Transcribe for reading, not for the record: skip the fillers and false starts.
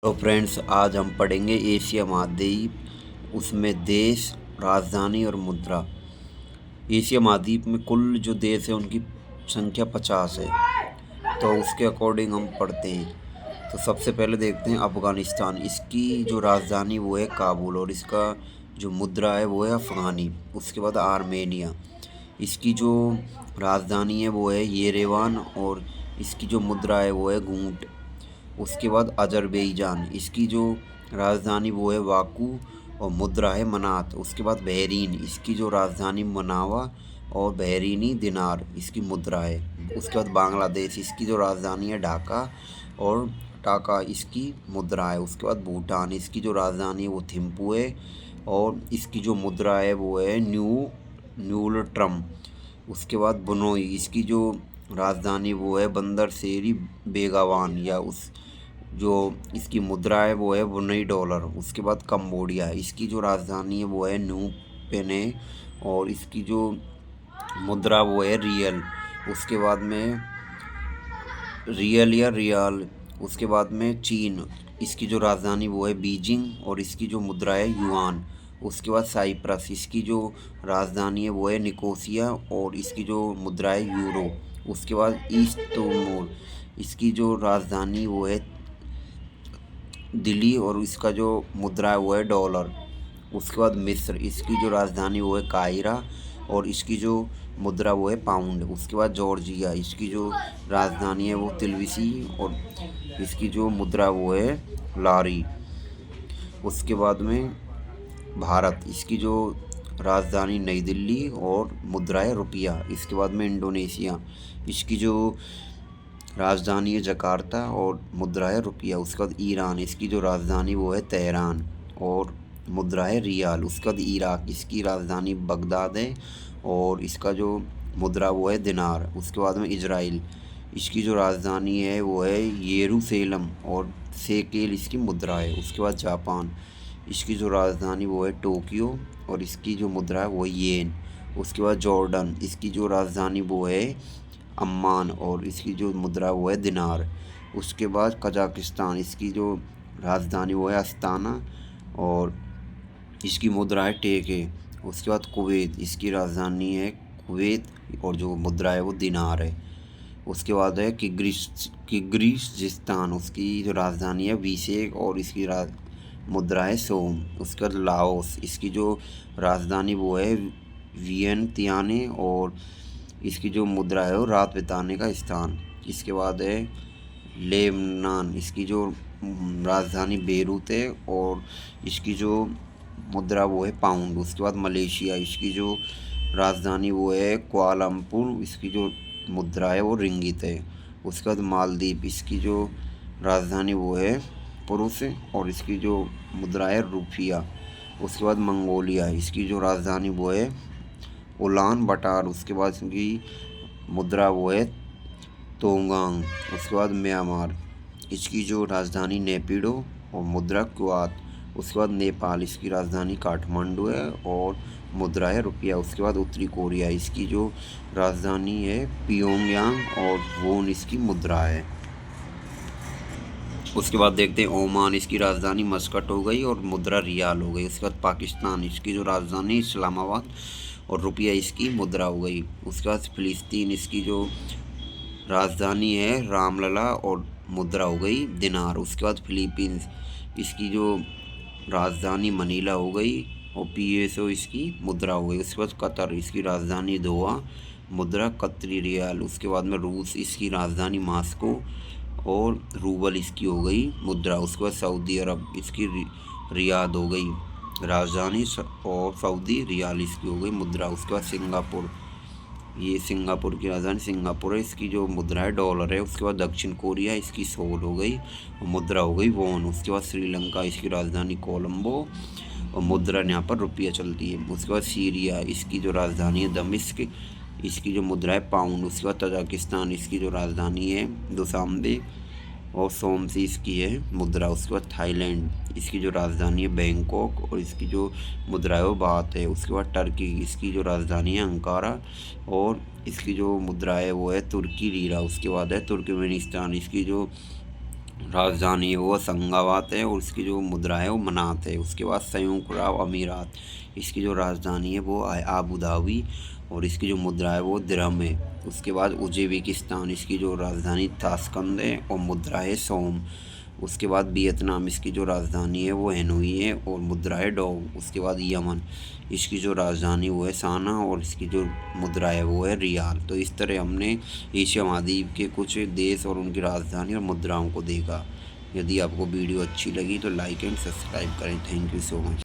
तो फ्रेंड्स, आज हम पढ़ेंगे एशिया महाद्वीप, उसमें देश, राजधानी और मुद्रा। एशिया महाद्वीप में कुल जो देश है उनकी संख्या 50 है। तो उसके अकॉर्डिंग हम पढ़ते हैं। तो सबसे पहले देखते हैं अफ़गानिस्तान। इसकी जो राजधानी वो है काबुल और इसका जो मुद्रा है वो है अफ़गानी। उसके बाद आर्मेनिया, इसकी जो राजधानी है वो है येरेवान और इसकी जो मुद्रा है वो है घूंट। उसके बाद अजरबैजान, इसकी जो राजधानी वो है बाकू और मुद्रा है मनात। उसके बाद बहरीन, इसकी जो राजधानी मनावा और बहरीनी दिनार इसकी मुद्रा है। उसके बाद बांग्लादेश, इसकी जो राजधानी है ढाका और टाका इसकी मुद्रा है। उसके बाद भूटान, इसकी जो राजधानी है वो थिम्पू है और इसकी जो मुद्रा है वो है न्यूलट्रम। उसके बाद बनोई, इसकी जो राजधानी वो है बंदर शेरी बेगावान या उस जो इसकी मुद्रा है वो है ब्रुनई डॉलर। उसके बाद कंबोडिया, इसकी जो राजधानी है वो है न्यू पेने और इसकी जो मुद्रा वो है रियल। उसके बाद में रियल या रियाल। उसके बाद में चीन, इसकी जो राजधानी वो है बीजिंग और इसकी जो मुद्रा है युआन। उसके बाद साइप्रस, इसकी जो राजधानी है वो है निकोसिया और इसकी जो मुद्रा है यूरो। उसके बाद ईस्ट तिमोर, इसकी जो राजधानी वो है दिल्ली और इसका जो मुद्रा है वो है डॉलर। उसके बाद मिस्र, इसकी जो राजधानी वो है काहिरा और इसकी जो मुद्रा वो है पाउंड। उसके बाद जॉर्जिया, इसकी जो राजधानी है वो तिलविसी और इसकी जो मुद्रा वो है लारी। उसके बाद में भारत, इसकी जो राजधानी नई दिल्ली और मुद्रा है रुपया। इसके बाद में इंडोनेशिया, इसकी जो राजधानी है जकार्ता और मुद्रा है रुपया। उसके बाद ईरान, इसकी जो राजधानी वो है तेहरान और मुद्रा है रियाल। उसके बाद इराक, इसकी राजधानी बगदाद है और इसका जो मुद्रा वो है दिनार। उसके बाद में इजराइल, इसकी जो राजधानी है वो है येरूशलेम और शेकेल इसकी मुद्रा है। उसके बाद जापान, इसकी जो राजधानी वो है टोक्यो और इसकी जो मुद्रा है वो है येन। उसके बाद जॉर्डन, इसकी जो राजधानी वो है अम्मान और इसकी जो मुद्रा वो है दिनार। उसके बाद कजाकिस्तान, इसकी जो राजधानी वो है अस्ताना और इसकी मुद्रा है टेके। उसके बाद कुवैत, इसकी राजधानी है कुवैत और जो मुद्रा है वो दिनार है। उसके बाद है किर्गिज़स्तान, उसकी जो राजधानी है बिशकेक और इसकी मुद्रा है सोम। उसके बाद लाओस, इसकी जो राजधानी वो है वियंतियाने और इसकी जो मुद्रा है वो रात बिताने का स्थान। इसके बाद है लेबनान, इसकी जो राजधानी बेरूत है और इसकी जो मुद्रा वो है पाउंड। उसके बाद मलेशिया, इसकी जो राजधानी वो है कुआलालंपुर, इसकी जो मुद्रा है वो रिंगित है। उसके बाद मालदीव, इसकी जो राजधानी वो है पुरुष और इसकी जो मुद्रा है रुपया। उसके बाद मंगोलिया, इसकी जो राजधानी वो है उलान बटार। उसके बाद इसकी मुद्रा वो है तोंगांग। उसके बाद म्यांमार, इसकी जो राजधानी नेपिडो और मुद्रा क्वात। उसके बाद नेपाल, इसकी राजधानी काठमांडू है और मुद्रा है रुपया। उसके बाद उत्तरी कोरिया, इसकी जो राजधानी है पियोंगयांग और वोन इसकी मुद्रा है। उसके बाद देखते हैं ओमान, इसकी राजधानी मस्कट हो गई और मुद्रा रियाल हो गई। उसके बाद पाकिस्तान, इसकी जो राजधानी इस्लामाबाद और रुपया इसकी मुद्रा हो गई। उसके बाद फ़िलिस्तीन, इसकी जो राजधानी है रामलला और मुद्रा हो गई दिनार। उसके बाद फिलीपींस, इसकी जो राजधानी मनीला हो गई और पीएसओ इसकी मुद्रा हो गई। उसके बाद कतर, इसकी राजधानी दोहा, मुद्रा कतरी रियाल। उसके बाद में रूस, इसकी राजधानी मास्को और रूबल इसकी हो गई मुद्रा। उसके बाद सऊदी अरब, इसकी रियाद हो गई राजधानी और सऊदी रियाल इसकी हो गई मुद्रा। उसके बाद सिंगापुर, ये सिंगापुर की राजधानी सिंगापुर है, इसकी जो मुद्रा है डॉलर है। उसके बाद दक्षिण कोरिया, इसकी सोल हो गई और मुद्रा हो गई वॉन। उसके बाद श्रीलंका, इसकी राजधानी कोलंबो और मुद्रा यहाँ पर रुपया चलती है। उसके बाद सीरिया, इसकी जो राजधानी है दमिश्क, इसकी जो मुद्रा है पाउंड। उसके बाद तजाकिस्तान, इसकी जो राजधानी है दुशांबे और सोमसी इसकी है मुद्रा। उसके बाद थाईलैंड, इसकी जो राजधानी है बैंकॉक और इसकी जो मुद्रा है वो बात है। उसके बाद टर्की, इसकी जो राजधानी है अंकारा और इसकी जो मुद्रा है वो है तुर्की लीरा। उसके बाद है तुर्कमेनिस्तान, इसकी जो राजधानी है वो संगावात है और इसकी जो मुद्रा है वो मनात है। उसके बाद संयुक्त अरब अमीरात, इसकी जो राजधानी है वो आबू धाबी और इसकी जो मुद्रा है वो दिरहम है। उसके बाद उज्बेकिस्तान, इसकी जो राजधानी ताशकंद है और मुद्रा है सोम। उसके बाद वियतनाम, इसकी जो राजधानी है वो हनोई है और मुद्रा है डोंग। उसके बाद यमन, इसकी जो राजधानी वो है साना और इसकी जो मुद्रा है वो है रियाल। तो इस तरह हमने एशिया महाद्वीप के कुछ देश और उनकी राजधानी और मुद्राओं को देखा। यदि आपको वीडियो अच्छी लगी तो लाइक एंड सब्सक्राइब करें। Thank you so much.